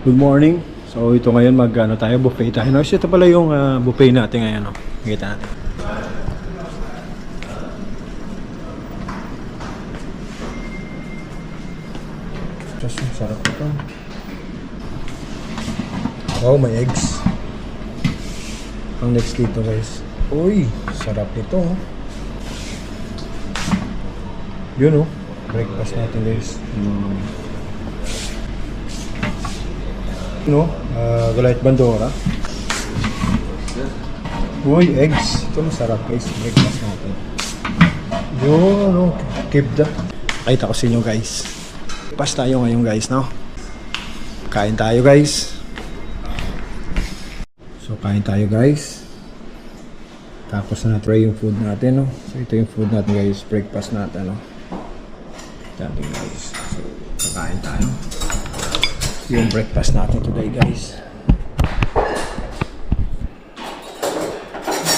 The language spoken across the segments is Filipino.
Good morning. So ito ngayon tayo, buffet tayo. No, ito pala yung buffet natin ngayon, no. Nakita natin. Just sarap ito. Wow, may eggs. Ang next dito, guys. Uy, sarap nito. Yun, oh. Breakfast natin, guys. No, Galait Bandora. Uy, eggs. Ito masarap, guys. Breakfast natin. Yun, no. Kibda. Pakita ko sa inyo, guys. Pas tayo ngayon, guys, no? Kain tayo, guys. So, kain tayo, guys. Tapos na try yung food natin, no? So, ito yung food natin, guys. Breakfast natin, no? Dating, guys. So, kakain tayo. Yung breakfast natin today, guys.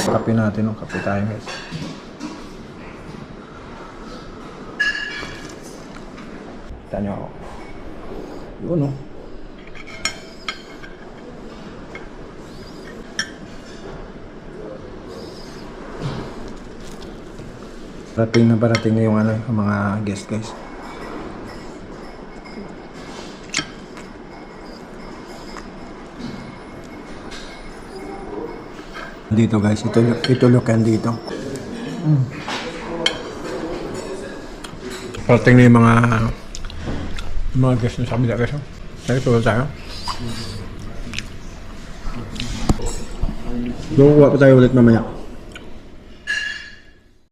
Kape natin, no? Kape tayo, guys. Kita nyo ako. Yun, no? Parating na yung yung mga guest, guys. Dito, guys, ito lokan dito. Parating na yung mga guest na sa kabila, guys. Tayo, tulad tayo. Kukuha pa tayo ulit mamaya.